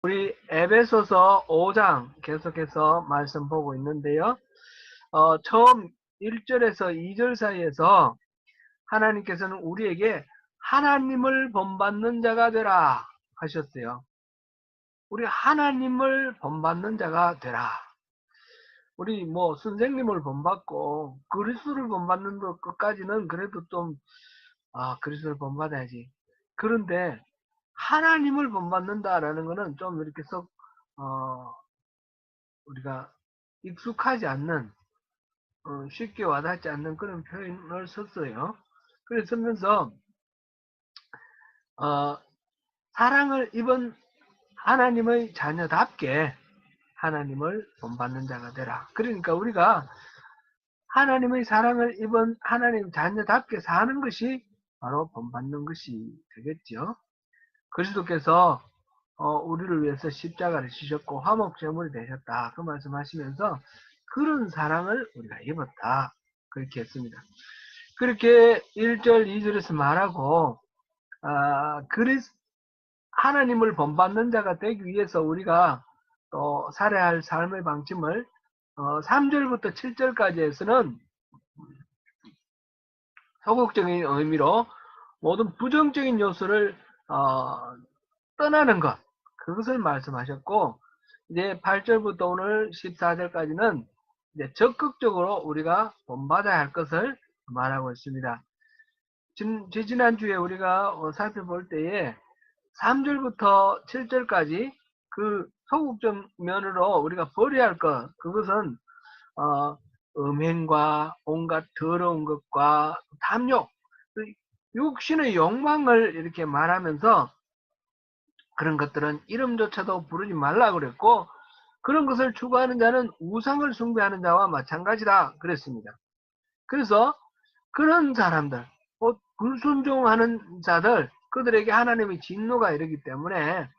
우리 에베소서 5장 계속해서 말씀 보고 있는데요. 처음 1절에서 2절 사이에서 하나님께서는 우리에게 하나님을 본받는 자가 되라 하셨어요. 우리 하나님을 본받는 자가 되라. 우리 뭐 선생님을 본받고 그리스도를 본받는 것까지는 그래도 좀 그리스도를 본받아야지. 그런데 하나님을 본받는다라는 거는 좀 이렇게 썩 우리가 익숙하지 않는 쉽게 와닿지 않는 그런 표현을 썼어요. 그래서 쓰면서 어, 사랑을 입은 하나님의 자녀답게 하나님을 본받는 자가 되라. 그러니까 우리가 하나님의 사랑을 입은 하나님 자녀답게 사는 것이 바로 본받는 것이 되겠죠. 그리스도께서 우리를 위해서 십자가를 지셨고 화목제물이 되셨다. 그 말씀하시면서 그런 사랑을 우리가 입었다. 그렇게 했습니다. 그렇게 1절, 2절에서 말하고 하나님을 본받는 자가 되기 위해서 우리가 또 살아야 할 삶의 방침을 3절부터 7절까지에서는 소극적인 의미로 모든 부정적인 요소를 떠나는 것, 그것을 말씀하셨고, 이제 8절부터 오늘 14절까지는 이제 적극적으로 우리가 본받아야 할 것을 말하고 있습니다. 지난주에 우리가 살펴볼 때에 3절부터 7절까지 그 소극적 면으로 우리가 버려야 할 것, 그것은 음행과 온갖 더러운 것과 탐욕, 육신의 욕망을 이렇게 말하면서 그런 것들은 이름조차도 부르지 말라 그랬고, 그런 것을 추구하는 자는 우상을 숭배하는 자와 마찬가지다 그랬습니다. 그래서 그런 사람들, 불순종하는 자들, 그들에게 하나님의 진노가 이르기 때문에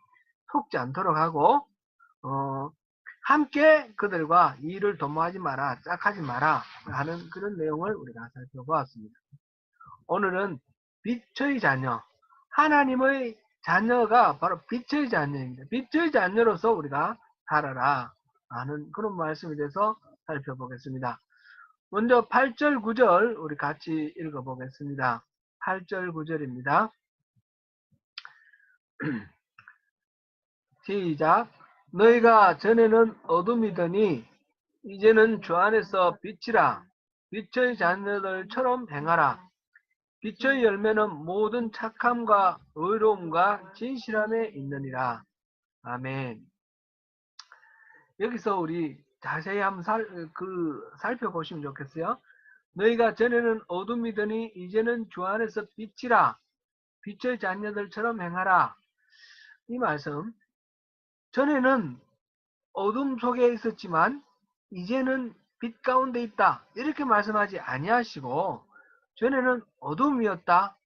속지 않도록 하고 함께 그들과 일을 도모하지 마라, 짝하지 마라 하는 그런 내용을 우리가 살펴보았습니다. 오늘은 빛의 자녀, 하나님의 자녀가 바로 빛의 자녀입니다. 빛의 자녀로서 우리가 살아라 하는 그런 말씀에 대해서 살펴보겠습니다. 먼저 8절, 9절 우리 같이 읽어보겠습니다. 8절, 9절입니다. 시작. 너희가 전에는 어둠이더니 이제는 주 안에서 빛이라. 빛의 자녀들처럼 행하라. 빛의 열매는 모든 착함과 의로움과 진실함에 있느니라. 아멘. 여기서 우리 자세히 한번 살펴보시면 좋겠어요. 너희가 전에는 어둠이더니 이제는 주 안에서 빛이라. 빛의 자녀들처럼 행하라. 이 말씀, 전에는 어둠 속에 있었지만 이제는 빛 가운데 있다. 이렇게 말씀하지 아니하시고 전에는 어둠이었다.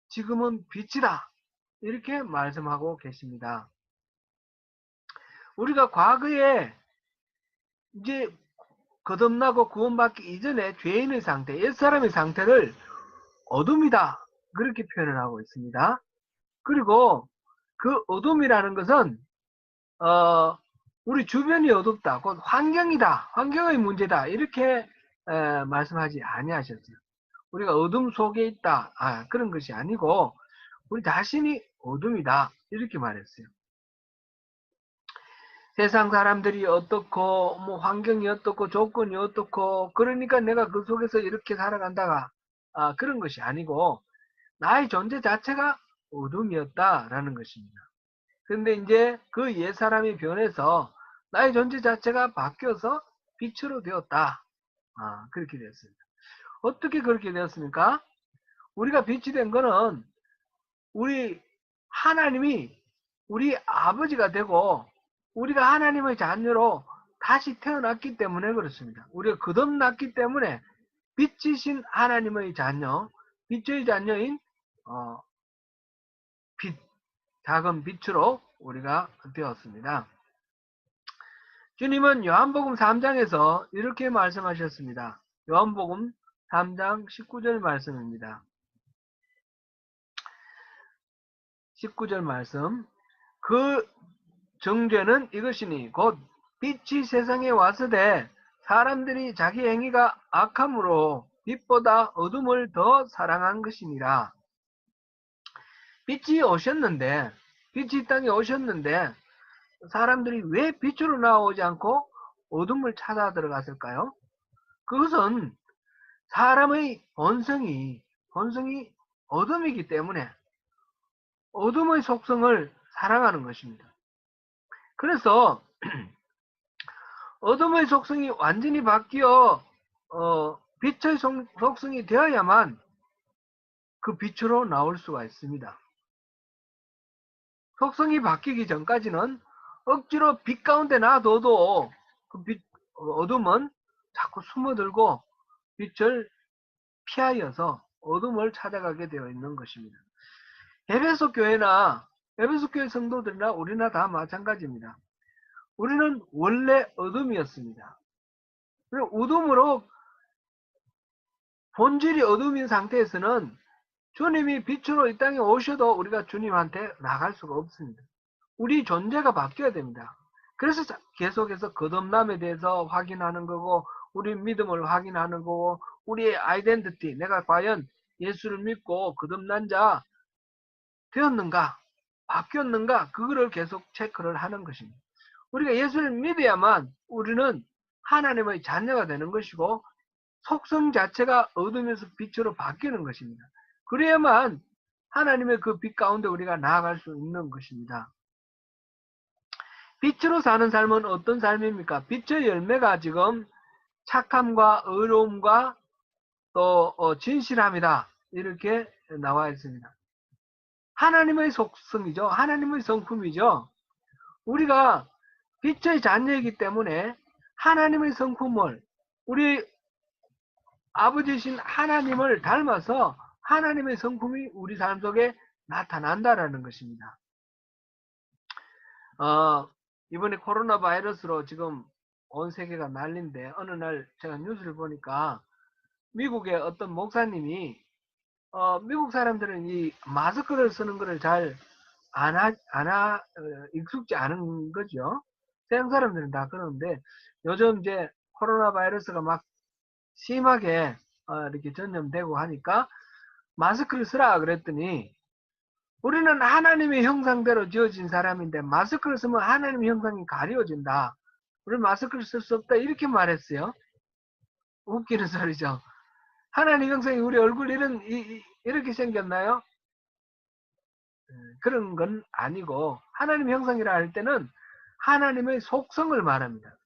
지금은 빛이다. 이렇게 말씀하고 계십니다. 우리가 과거에 이제 거듭나고 구원받기 이전에 죄인의 상태, 옛사람의 상태를 어둠이다. 그렇게 표현을 하고 있습니다. 그리고 그 어둠이라는 것은 우리 주변이 어둡다. 곧 환경이다. 환경의 문제다. 이렇게 말씀하지 아니하셨어요. 우리가 어둠 속에 있다. 그런 것이 아니고 우리 자신이 어둠이다. 이렇게 말했어요. 세상 사람들이 어떻고 뭐 환경이 어떻고 조건이 어떻고 그러니까 내가 그 속에서 이렇게 살아간다가 그런 것이 아니고 나의 존재 자체가 어둠이었다라는 것입니다. 그런데 이제 그 옛사람이 변해서 나의 존재 자체가 바뀌어서 빛으로 되었다. 그렇게 되었습니다. 어떻게 그렇게 되었습니까? 우리가 빛이 된 거는 우리 하나님이 우리 아버지가 되고 우리가 하나님의 자녀로 다시 태어났기 때문에 그렇습니다. 우리가 거듭났기 때문에 빛이신 하나님의 자녀, 빛의 자녀인 빛, 작은 빛으로 우리가 되었습니다. 주님은 요한복음 3장에서 이렇게 말씀하셨습니다. 요한복음 3장 19절 말씀입니다. 19절 말씀. 정죄는 이것이니 곧 빛이 세상에 왔으되 사람들이 자기 행위가 악함으로 빛보다 어둠을 더 사랑한 것이니라. 빛이 오셨는데, 빛이 이 땅에 오셨는데 사람들이 왜 빛으로 나오지 않고 어둠을 찾아 들어갔을까요? 그것은 사람의 본성이 어둠이기 때문에 어둠의 속성을 사랑하는 것입니다. 그래서 어둠의 속성이 완전히 바뀌어 빛의 속성이 되어야만 그 빛으로 나올 수가 있습니다. 속성이 바뀌기 전까지는 억지로 빛 가운데 놔둬도 그 어둠은 자꾸 숨어들고 빛을 피하여서 어둠을 찾아가게 되어 있는 것입니다. 에베소 교회 성도들이나 우리나 다 마찬가지입니다. 우리는 원래 어둠이었습니다. 어둠으로 본질이 어둠인 상태에서는 주님이 빛으로 이 땅에 오셔도 우리가 주님한테 나갈 수가 없습니다. 우리 존재가 바뀌어야 됩니다. 그래서 계속해서 거듭남에 대해서 확인하는 거고, 우리 믿음을 확인하는 거고, 우리의 아이덴티티, 내가 과연 예수를 믿고 거듭난 자 되었는가, 바뀌었는가, 그거를 계속 체크를 하는 것입니다. 우리가 예수를 믿어야만 우리는 하나님의 자녀가 되는 것이고 속성 자체가 어둠에서 빛으로 바뀌는 것입니다. 그래야만 하나님의 그 빛 가운데 우리가 나아갈 수 있는 것입니다. 빛으로 사는 삶은 어떤 삶입니까? 빛의 열매가 지금 착함과 의로움과 또 진실함이다, 이렇게 나와 있습니다. 하나님의 속성이죠. 하나님의 성품이죠. 우리가 빛의 자녀이기 때문에 하나님의 성품을, 우리 아버지신 하나님을 닮아서 하나님의 성품이 우리 삶 속에 나타난다라는 것입니다. 이번에 코로나 바이러스로 지금 온 세계가 난리인데, 어느 날 제가 뉴스를 보니까 미국의 어떤 목사님이 미국 사람들은 이 마스크를 쓰는 것을 잘 익숙지 않은 거죠. 서양 사람들은 다 그러는데, 요즘 이제 코로나 바이러스가 막 심하게 이렇게 전염되고 하니까 마스크를 쓰라 그랬더니, 우리는 하나님의 형상대로 지어진 사람인데 마스크를 쓰면 하나님의 형상이 가려진다, 우리는 마스크를 쓸 수 없다, 이렇게 말했어요. 웃기는 소리죠. 하나님 형상이 우리 얼굴 이렇게 생겼나요? 그런 건 아니고, 하나님 형상이라 할 때는 하나님의 속성을 말합니다.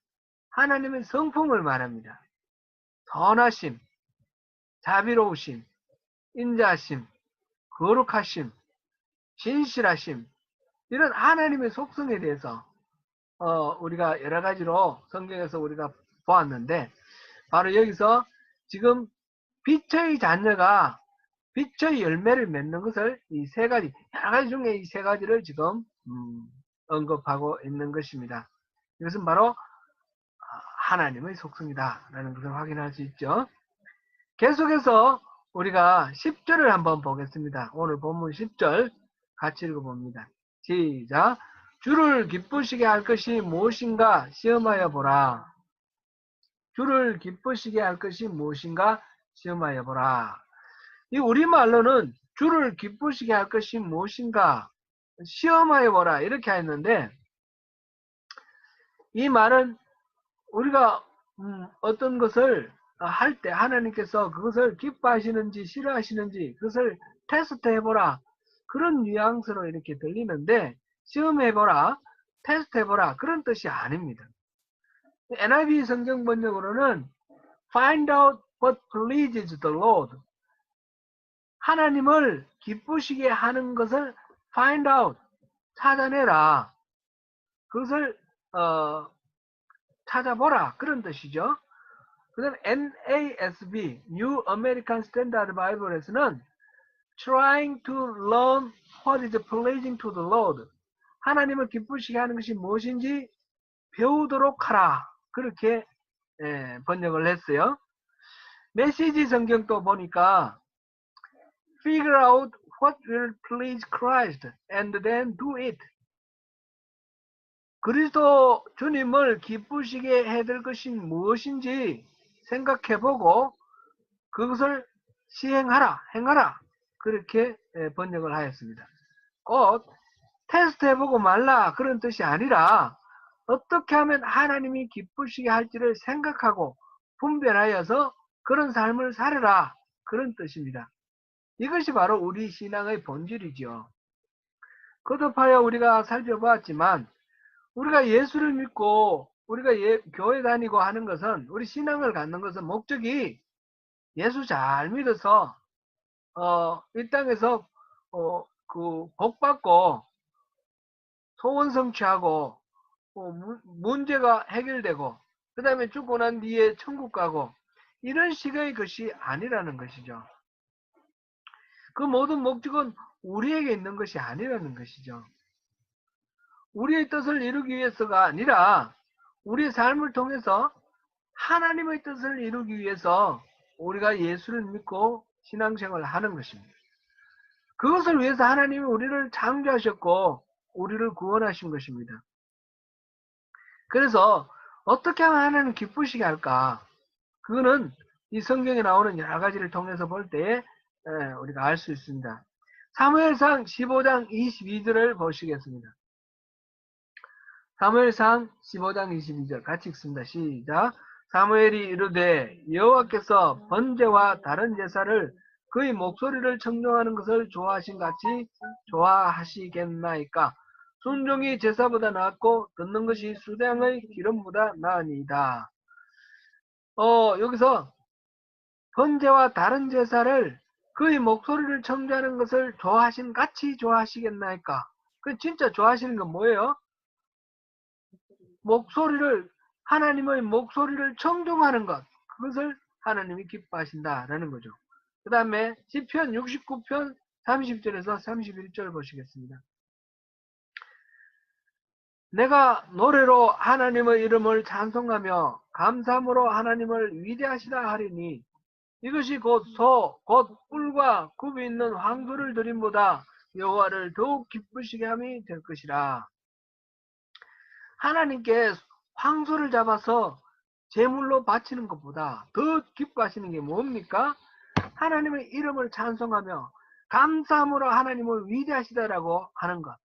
하나님의 성품을 말합니다. 선하심, 자비로우심, 인자심, 거룩하심, 진실하심, 이런 하나님의 속성에 대해서 우리가 여러 가지로 성경에서 우리가 보았는데, 바로 여기서 지금 빛의 자녀가 빛의 열매를 맺는 것을 이 세 가지, 여러 가지 중에 이 세 가지를 지금 언급하고 있는 것입니다. 이것은 바로 하나님의 속성이다라는 것을 확인할 수 있죠. 계속해서 우리가 10절을 한번 보겠습니다. 오늘 본문 10절 같이 읽어봅니다. 시작. 주를 기쁘시게 할 것이 무엇인가 시험하여 보라. 주를 기쁘시게 할 것이 무엇인가 시험하여 보라. 이 우리말로는 주를 기쁘시게 할 것이 무엇인가 시험하여 보라, 이렇게 했는데, 이 말은 우리가 어떤 것을 할 때 하나님께서 그것을 기뻐하시는지 싫어하시는지 그것을 테스트 해보라, 그런 뉘앙스로 이렇게 들리는데, 시험해보라, 테스트 해보라, 그런 뜻이 아닙니다. NIV 성경 번역으로는 find out what pleases the Lord, 하나님을 기쁘시게 하는 것을 find out, 찾아내라, 그것을 찾아보라, 그런 뜻이죠. 그 다음에 NASB, New American Standard Bible에서는 trying to learn what is pleasing to the Lord, 하나님을 기쁘시게 하는 것이 무엇인지 배우도록 하라, 그렇게 번역을 했어요. 메시지 성경도 보니까 figure out what will please Christ and then do it. 그리스도 주님을 기쁘시게 해줄 것이 무엇인지 생각해보고 그것을 시행하라, 행하라. 그렇게 번역을 하였습니다. 꼭 테스트해보고 말라 그런 뜻이 아니라 어떻게 하면 하나님이 기쁘시게 할지를 생각하고 분별하여서 그런 삶을 살아라 그런 뜻입니다. 이것이 바로 우리 신앙의 본질이죠. 거듭하여 우리가 살펴보았지만 우리가 예수를 믿고 우리가 교회 다니고 하는 것은 우리 신앙을 갖는 것은 목적이 예수 잘 믿어서 이 땅에서 복 받고 소원 성취하고 문제가 해결되고 그 다음에 죽고 난 뒤에 천국 가고 이런 식의 것이 아니라는 것이죠. 그 모든 목적은 우리에게 있는 것이 아니라는 것이죠. 우리의 뜻을 이루기 위해서가 아니라 우리의 삶을 통해서 하나님의 뜻을 이루기 위해서 우리가 예수를 믿고 신앙생활을 하는 것입니다. 그것을 위해서 하나님이 우리를 창조하셨고 우리를 구원하신 것입니다. 그래서 어떻게 하면 하나님 기쁘시게 할까? 그거는 이 성경에 나오는 여러 가지를 통해서 볼 때에 우리가 알 수 있습니다. 사무엘상 15장 22절을 보시겠습니다. 사무엘상 15장 22절 같이 읽습니다. 시작. 사무엘이 이르되 여호와께서 번제와 다른 제사를 그의 목소리를 청종하는 것을 좋아하신 같이 좋아하시겠나이까? 순종이 제사보다 낫고 듣는 것이 수량의 기름보다 나으니이다. 여기서 번제와 다른 제사를 그의 목소리를 청종하는 것을 좋아하신 같이 좋아하시겠나이까? 그 진짜 좋아하시는 건 뭐예요? 목소리를 하나님의 목소리를 청종하는 것, 그것을 하나님이 기뻐하신다라는 거죠. 그 다음에 시편 69편 30절에서 31절 보시겠습니다. 내가 노래로 하나님의 이름을 찬송하며 감사함으로 하나님을 위대하시다 하리니 이것이 곧 뿔과 굽이 있는 황소를 드림보다 여호와를 더욱 기쁘시게 함이 될 것이라. 하나님께 황소를 잡아서 제물로 바치는 것보다 더 기뻐하시는 게 뭡니까? 하나님의 이름을 찬송하며 감사함으로 하나님을 위대하시다라고 하는 것.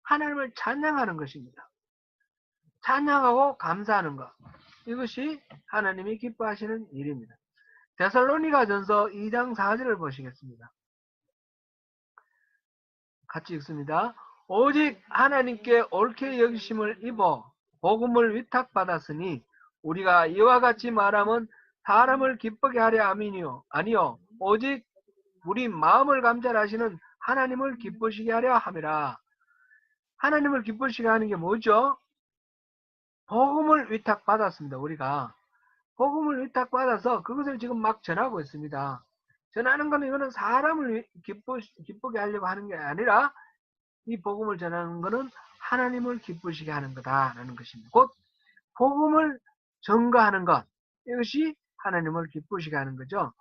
하나님을 찬양하는 것입니다. 찬양하고 감사하는 것. 이것이 하나님이 기뻐하시는 일입니다. 데살로니가전서 2장 4절을 보시겠습니다. 같이 읽습니다. 오직 하나님께 옳게 여기심을 입어 복음을 위탁받았으니 우리가 이와 같이 말하면 사람을 기쁘게 하려 함이니요 아니요 오직 우리 마음을 감찰하시는 하나님을 기쁘시게 하려 함이라. 하나님을 기쁘시게 하는 게 뭐죠? 복음을 위탁받았습니다. 우리가 복음을 위탁받아서 그것을 지금 막 전하고 있습니다. 전하는 거는 이거는 사람을 기쁘게 하려고 하는 게 아니라 이 복음을 전하는 것은 하나님을 기쁘시게 하는 거다라는 것입니다. 곧 복음을 전가하는 것, 이것이 하나님을 기쁘시게 하는 거죠.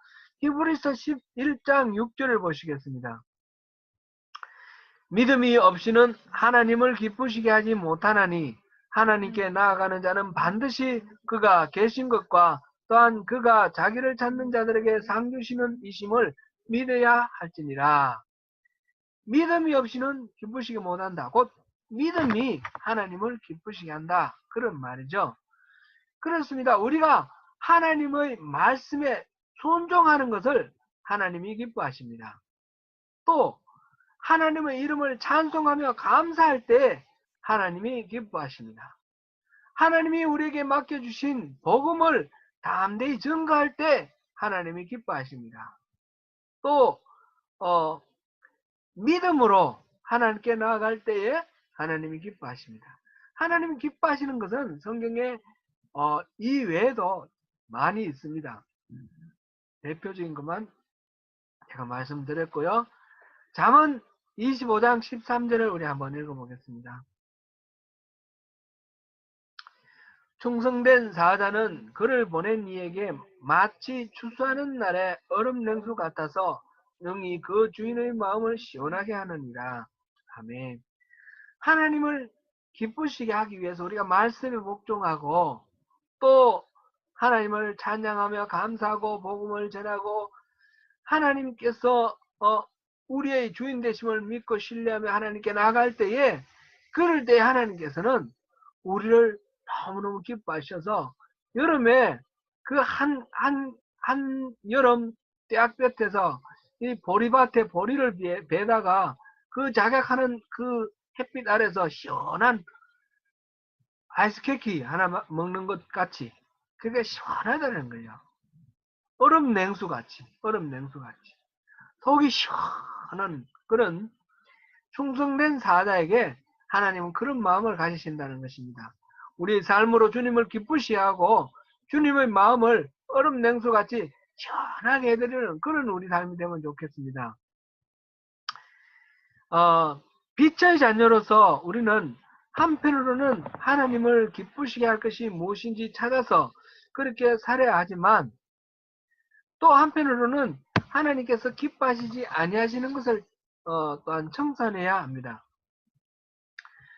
히브리서 11장 6절을 보시겠습니다. 믿음이 없이는 하나님을 기쁘시게 하지 못하나니 하나님께 나아가는 자는 반드시 그가 계신 것과 또한 그가 자기를 찾는 자들에게 상 주시는 이심을 믿어야 할지니라. 믿음이 없이는 기쁘시게 못한다. 곧 믿음이 하나님을 기쁘시게 한다. 그런 말이죠. 그렇습니다. 우리가 하나님의 말씀에 순종하는 것을 하나님이 기뻐하십니다. 또 하나님의 이름을 찬송하며 감사할 때 하나님이 기뻐하십니다. 하나님이 우리에게 맡겨주신 복음을 담대히 전가할 때 하나님이 기뻐하십니다. 또 믿음으로 하나님께 나아갈 때에 하나님이 기뻐하십니다. 하나님이 기뻐하시는 것은 성경에 이 외에도 많이 있습니다. 대표적인 것만 제가 말씀드렸고요. 잠언 25장 13절을 우리 한번 읽어보겠습니다. 충성된 사자는 그를 보낸 이에게 마치 추수하는 날에 얼음 냉수 같아서 능히 그 주인의 마음을 시원하게 하느니라. 아멘. 하나님을 기쁘시게 하기 위해서 우리가 말씀에 복종하고 또 하나님을 찬양하며 감사하고 복음을 전하고 하나님께서 우리의 주인 되심을 믿고 신뢰하며 하나님께 나갈 때에 그럴 때 하나님께서는 우리를 너무너무 기뻐하셔서 여름에 그 한 여름 떼약볕에서 이 보리밭에 보리를 베다가 그 자격하는 그 햇빛 아래서 시원한 아이스케이크 하나 먹는 것 같이 그게 시원하다는 거예요. 얼음 냉수 같이 속이 시원한 그런 충성된 사자에게 하나님은 그런 마음을 가지신다는 것입니다. 우리의 삶으로 주님을 기쁘시게 하고 주님의 마음을 얼음 냉수같이 시원하게 해드리는 그런 우리 삶이 되면 좋겠습니다. 빛의 자녀로서 우리는 한편으로는 하나님을 기쁘시게 할 것이 무엇인지 찾아서 그렇게 살아야 하지만 또 한편으로는 하나님께서 기뻐하시지 아니하시는 것을 또한 청산해야 합니다.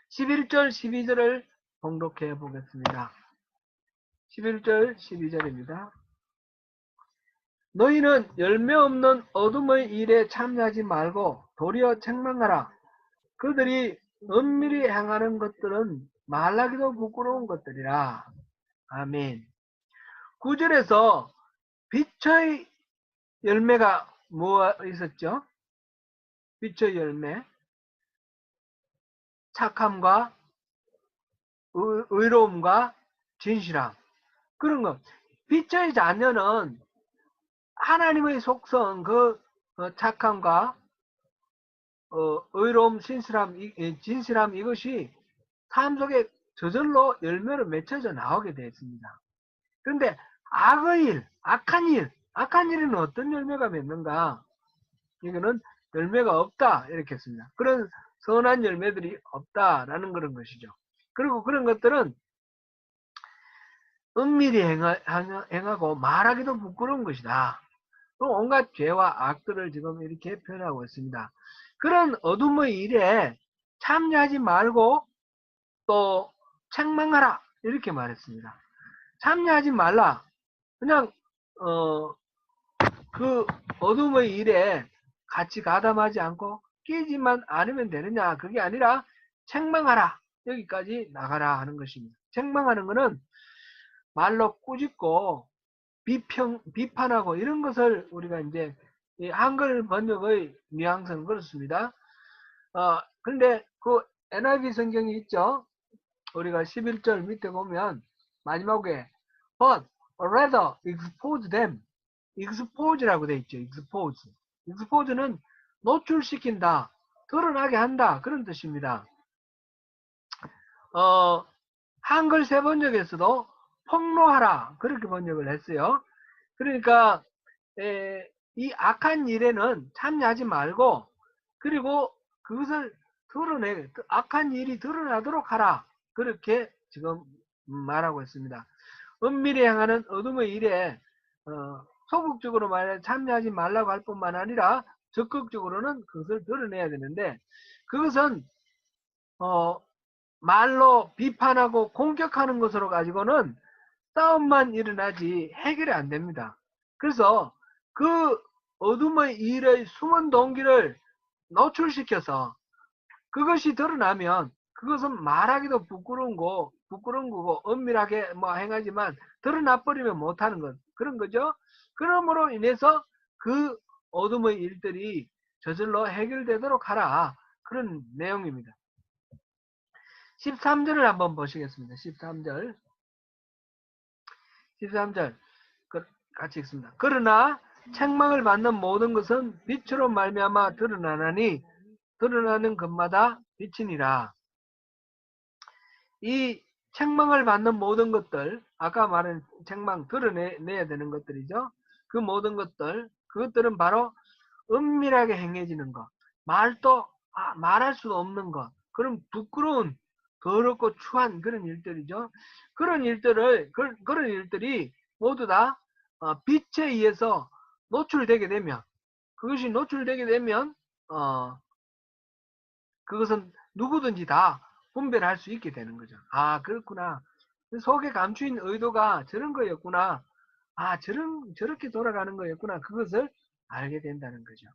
11절 12절을 봉독해 보겠습니다. 11절 12절입니다. 너희는 열매 없는 어둠의 일에 참여하지 말고 도리어 책망하라. 그들이 은밀히 행하는 것들은 말하기도 부끄러운 것들이라. 아멘. 9절에서 빛의 열매가 뭐 있었죠? 빛의 열매. 착함과 의로움과 진실함. 그런 것. 빛의 자녀는 하나님의 속성, 착함과 의로움, 진실함 이것이 삶 속에 저절로 열매로 맺혀져 나오게 되어 있습니다. 그런데 악한 일은 어떤 열매가 맺는가? 이거는 열매가 없다 이렇게 했습니다. 그런 선한 열매들이 없다라는 그런 것이죠. 그리고 그런 것들은 은밀히 행하고 말하기도 부끄러운 것이다. 또 온갖 죄와 악들을 지금 이렇게 표현하고 있습니다. 그런 어둠의 일에 참여하지 말고 또 책망하라 이렇게 말했습니다. 참여하지 말라. 그냥 그 어둠의 일에 같이 가담하지 않고 끼지만 않으면 되느냐. 그게 아니라 책망하라. 여기까지 나가라 하는 것입니다. 책망하는 것은 말로 꾸짖고 비판하고 이런 것을 우리가 이제 한글 번역의 뉘앙스는 그렇습니다. 근데 그 NIV 성경이 있죠. 우리가 11절 밑에 보면 마지막에 but rather expose them. expose라고 되어 있죠. expose는 노출시킨다, 드러나게 한다 그런 뜻입니다. 한글 세 번역에서도 폭로하라 그렇게 번역을 했어요. 그러니까 이 악한 일에는 참여하지 말고 그리고 그것을 악한 일이 드러나도록 하라 그렇게 지금 말하고 있습니다. 은밀히 행하는 어둠의 일에 소극적으로 말해 참여하지 말라고 할 뿐만 아니라 적극적으로는 그것을 드러내야 되는데 그것은 말로 비판하고 공격하는 것으로 가지고는 싸움만 일어나지 해결이 안 됩니다. 그래서 그 어둠의 일의 숨은 동기를 노출시켜서 그것이 드러나면 그것은 말하기도 부끄러운 거고 은밀하게 행하지만 드러나 버리면 못하는 것 그런 거죠. 그러므로 인해서 그 어둠의 일들이 저절로 해결되도록 하라 그런 내용입니다. 13절을 한번 보시겠습니다. 13절 같이 읽습니다. 그러나 책망을 받는 모든 것은 빛으로 말미암아 드러나나니 드러나는 것마다 빛이니라. 이 책망을 받는 모든 것들, 아까 말한 책망 드러내야 되는 것들이죠. 그 모든 것들, 그것들은 바로 은밀하게 행해지는 것, 말할 수 없는 것, 그런 부끄러운, 더럽고 추한 그런 일들이죠. 그런 일들이 모두 다 빛에 의해서 노출되게 되면, 그것이 노출되게 되면, 그것은 누구든지 다 분별할 수 있게 되는 거죠. 아, 그렇구나. 속에 감추인 의도가 저런 거였구나. 아, 저렇게 돌아가는 거였구나. 그것을 알게 된다는 거죠.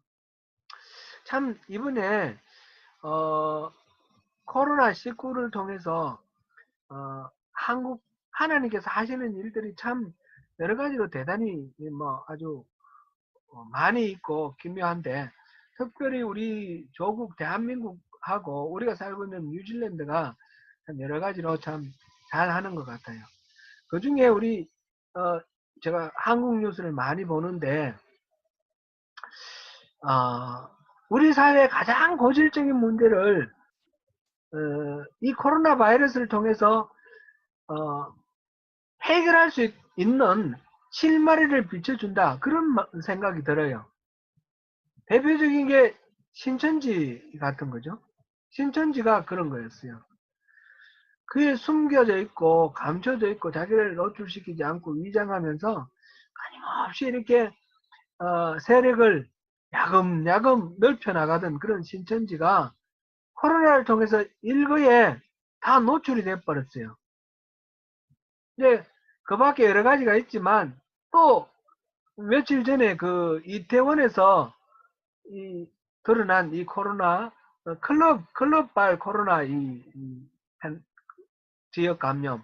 참, 이번에, 코로나19를 통해서, 한국, 하나님께서 하시는 일들이 참 여러 가지로 대단히 뭐 아주 많이 있고 기묘한데, 특별히 우리 조국 대한민국하고 우리가 살고 있는 뉴질랜드가 참 여러 가지로 참 잘하는 것 같아요. 그 중에 제가 한국 뉴스를 많이 보는데, 우리 사회의 가장 고질적인 문제를 이 코로나 바이러스를 통해서 어, 해결할 수 있는 실마리를 비춰준다, 그런 생각이 들어요. 대표적인 게 신천지 같은 거죠. 신천지가 그런 거였어요. 그에 숨겨져 있고 감춰져 있고 자기를 노출시키지 않고 위장하면서 끊임없이 이렇게 세력을 야금야금 넓혀 나가던 그런 신천지가 코로나를 통해서 일거에 다 노출이 돼 버렸어요. 이제 그 밖에 여러 가지가 있지만, 또 며칠 전에 그 이태원에서 이 드러난 이 코로나, 클럽발 코로나 지역 감염,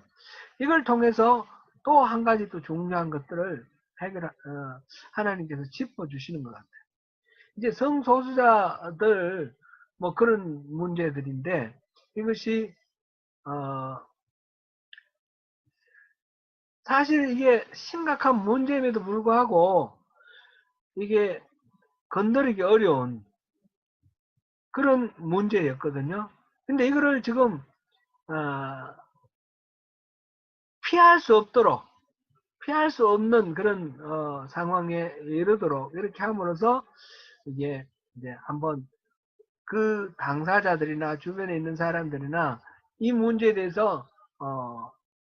이걸 통해서 또 한 가지 또 중요한 것들을 하나님께서 짚어주시는 것 같아요. 이제 성소수자들 뭐 그런 문제들인데, 이것이 사실 이게 심각한 문제임에도 불구하고 이게 건드리기 어려운 그런 문제였거든요. 근데 이거를 지금 피할 수 없도록, 피할 수 없는 그런 상황에 이르도록 이렇게 함으로써 이게 이제 한번 그 당사자들이나 주변에 있는 사람들이나 이 문제에 대해서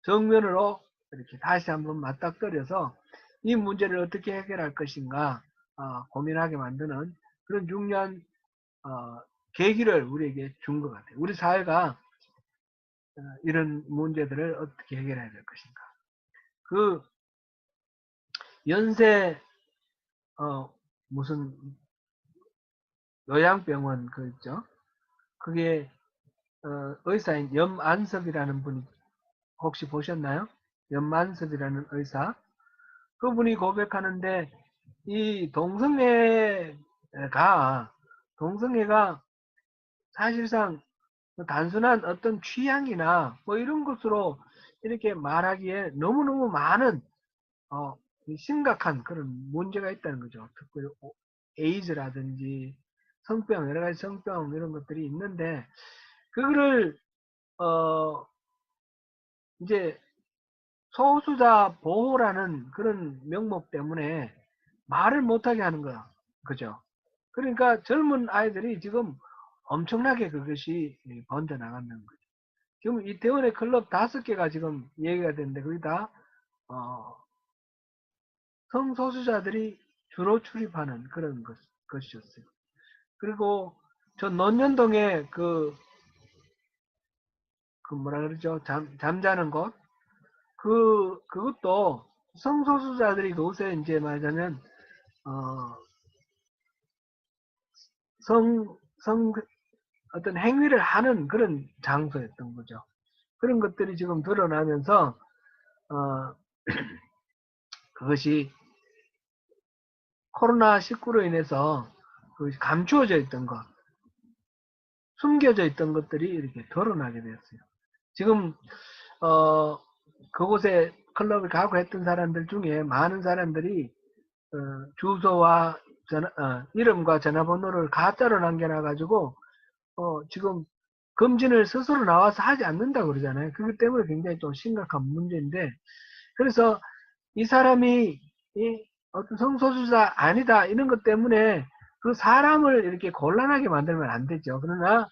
정면으로 이렇게 다시 한번 맞닥뜨려서 이 문제를 어떻게 해결할 것인가 고민하게 만드는 그런 중요한 계기를 우리에게 준 것 같아요. 우리 사회가 이런 문제들을 어떻게 해결해야 될 것인가. 그 연세 무슨 요양병원 그 있죠. 그게 의사인 염안섭이라는 분이 혹시 보셨나요? 염만섭이라는 의사. 그분이 고백하는데, 이 동성애가 사실상 단순한 어떤 취향이나 뭐 이런 것으로 이렇게 말하기에 너무너무 많은 심각한 그런 문제가 있다는 거죠. 특별히 에이즈라든지 성병, 여러 가지 성병 이런 것들이 있는데, 그거를 이제 소수자 보호라는 그런 명목 때문에 말을 못하게 하는 거야. 그죠? 그러니까 젊은 아이들이 지금 엄청나게 그것이 번져나가는 거죠. 지금 이태원의 클럽 5개가 지금 얘기가 되는데, 거기 다 성소수자들이 주로 출입하는 그런 것이었어요. 그리고 저 논현동에 그 뭐라 그러죠? 잠자는 곳? 그것도 성소수자들이 그곳에 이제 말하자면, 어, 성, 어떤 행위를 하는 그런 장소였던 거죠. 그런 것들이 지금 드러나면서, 어, 그것이 코로나19로 인해서 감추어져 있던 것, 숨겨져 있던 것들이 이렇게 드러나게 되었어요. 지금, 그곳에 클럽을 가고 했던 사람들 중에 많은 사람들이 주소와 이름과 전화번호를 가짜로 남겨놔가지고 지금 검진을 스스로 나와서 하지 않는다고 그러잖아요. 그렇기 때문에 굉장히 좀 심각한 문제인데, 그래서 이 사람이 어떤 성소수자 아니다 이런 것 때문에 그 사람을 이렇게 곤란하게 만들면 안 되죠. 그러나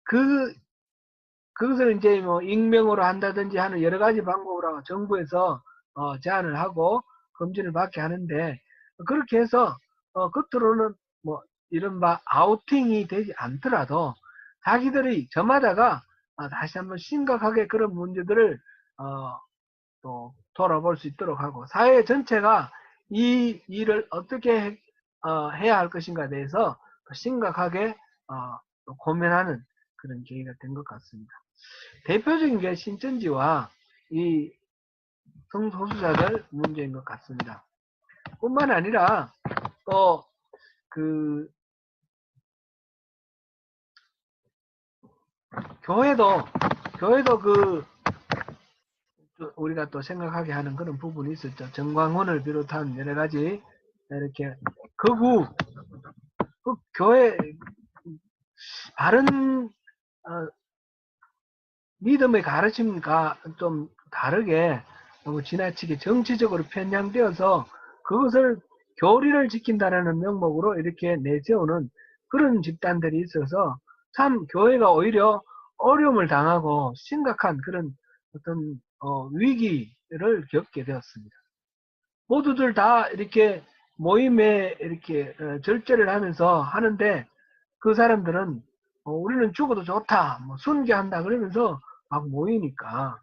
그 그것을 이제 뭐 익명으로 한다든지 하는 여러 가지 방법으로 정부에서 제한을 하고 검진을 받게 하는데, 그렇게 해서 겉으로는 뭐 이른바 아우팅이 되지 않더라도 자기들이 저마다가 다시 한번 심각하게 그런 문제들을 또 돌아볼 수 있도록 하고, 사회 전체가 이 일을 어떻게 해야 할 것인가에 대해서 심각하게 또 고민하는 그런 계기가 된 것 같습니다. 대표적인 게 신천지와 이 성소수자들 문제인 것 같습니다. 뿐만 아니라 또 그 교회도 그 우리가 또 생각하게 하는 그런 부분이 있었죠. 정광훈을 비롯한 여러 가지 이렇게 극우 그 교회 바른 믿음의 가르침과 좀 다르게 너무 지나치게 정치적으로 편향되어서 그것을 교리를 지킨다라는 명목으로 이렇게 내세우는 그런 집단들이 있어서 참 교회가 오히려 어려움을 당하고 심각한 그런 어떤 위기를 겪게 되었습니다. 모두들 다 이렇게 모임에 이렇게 절제를 하면서 하는데 그 사람들은 우리는 죽어도 좋다, 뭐 순교한다 그러면서 막 모이니까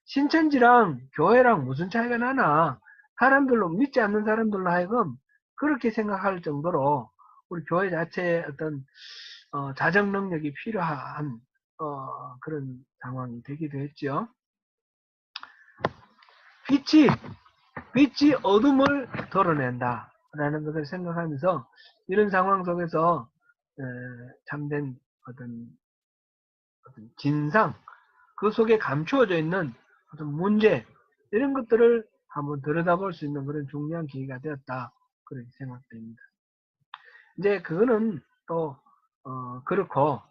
신천지랑 교회랑 무슨 차이가 나나 사람들로 믿지 않는 사람들로 하여금 그렇게 생각할 정도로 우리 교회 자체의 어떤 자정 능력이 필요한 그런 상황이 되기도 했죠. 빛이 어둠을 덜어낸다 라는 것을 생각하면서 이런 상황 속에서 참된 어떤 진상, 그 속에 감추어져 있는 어떤 문제, 이런 것들을 한번 들여다볼 수 있는 그런 중요한 기회가 되었다, 그렇게 생각됩니다. 이제 그거는 또 그렇고,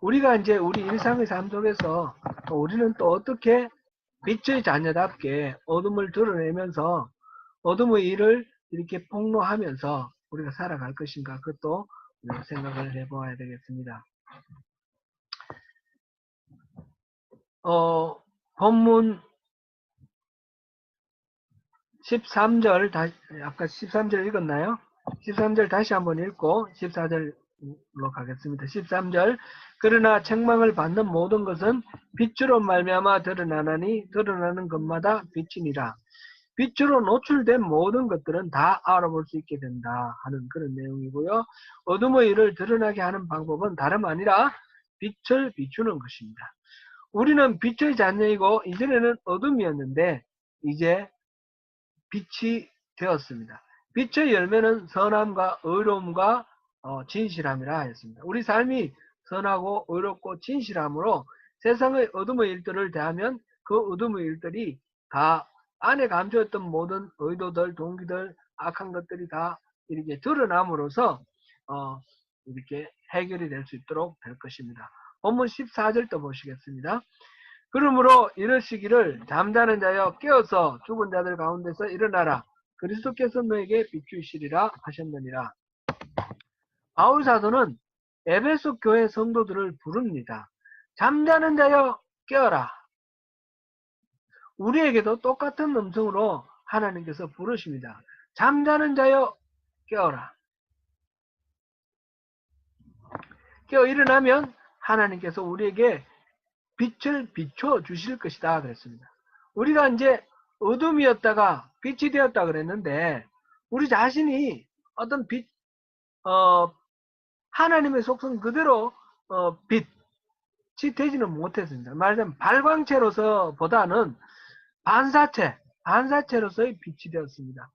우리가 이제 우리 일상의 삶 속에서 우리는 또 어떻게 빛의 자녀답게 어둠을 드러내면서 어둠의 일을 이렇게 폭로하면서 우리가 살아갈 것인가, 그것도 생각을 해보아야 되겠습니다. 본문 13절, 아까 13절 읽었나요? 13절 다시 한번 읽고 14절로 가겠습니다. 13절, 그러나 책망을 받는 모든 것은 빛으로 말미암아 드러나나니 드러나는 것마다 빛이니라. 빛으로 노출된 모든 것들은 다 알아볼 수 있게 된다 하는 그런 내용이고요. 어둠의 일을 드러나게 하는 방법은 다름 아니라 빛을 비추는 것입니다. 우리는 빛의 자녀이고 이전에는 어둠이었는데 이제 빛이 되었습니다. 빛의 열매는 선함과 의로움과 진실함이라 하였습니다. 우리 삶이 선하고 의롭고 진실함으로 세상의 어둠의 일들을 대하면 그 어둠의 일들이 다 안에 감춰있던 모든 의도들, 동기들, 악한 것들이 다 이렇게 드러남으로써 이렇게 해결이 될 수 있도록 될 것입니다. 본문 14절도 보시겠습니다. 그러므로 이러시기를 잠자는 자여 깨어서 죽은 자들 가운데서 일어나라. 그리스도께서 너에게 비추시리라 하셨느니라. 바울 사도는 에베소 교회 성도들을 부릅니다. 잠자는 자여 깨어라. 우리에게도 똑같은 음성으로 하나님께서 부르십니다. 잠자는 자여 깨어라. 깨어 일어나면 하나님께서 우리에게 빛을 비춰 주실 것이다 그랬습니다. 우리가 이제 어둠이었다가 빛이 되었다 그랬는데 우리 자신이 어떤 하나님의 속성 그대로 빛이 되지는 못했습니다. 말하자면 발광체로서 보다는 반사체로서의 빛이 되었습니다.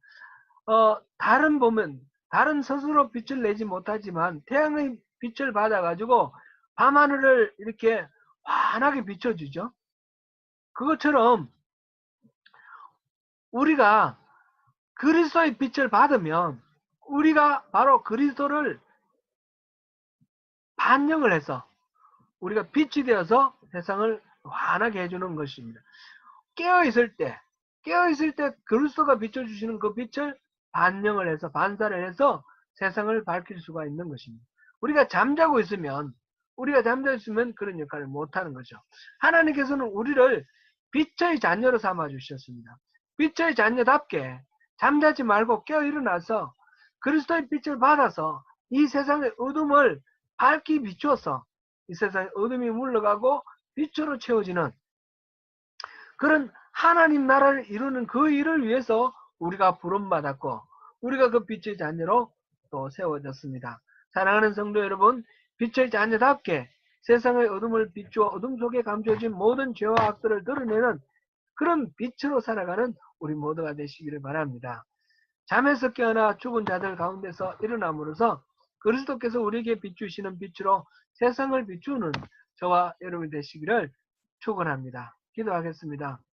다른 스스로 빛을 내지 못하지만 태양의 빛을 받아가지고 밤하늘을 이렇게 환하게 비춰주죠. 그것처럼 우리가 그리스도의 빛을 받으면 우리가 바로 그리스도를 반영을 해서 우리가 빛이 되어서 세상을 환하게 해주는 것입니다. 깨어있을 때 그리스도가 비춰주시는 그 빛을 반영을 해서 반사를 해서 세상을 밝힐 수가 있는 것입니다. 우리가 잠자고 있으면 그런 역할을 못하는 거죠. 하나님께서는 우리를 빛의 자녀로 삼아 주셨습니다. 빛의 자녀답게 잠자지 말고 깨어 일어나서 그리스도의 빛을 받아서 이 세상의 어둠을 밝히 비추어서 이 세상의 어둠이 물러가고 빛으로 채워지는 그런 하나님 나라를 이루는 그 일을 위해서 우리가 부름받았고 우리가 그 빛의 자녀로 또 세워졌습니다. 사랑하는 성도 여러분, 빛의 자녀답게 세상의 어둠을 비추어 어둠 속에 감춰진 모든 죄와 악들을 드러내는 그런 빛으로 살아가는 우리 모두가 되시기를 바랍니다. 잠에서 깨어나 죽은 자들 가운데서 일어남으로써 그리스도께서 우리에게 비추시는 빛으로 세상을 비추는 저와 여러분이 되시기를 축원합니다. 기도하겠습니다.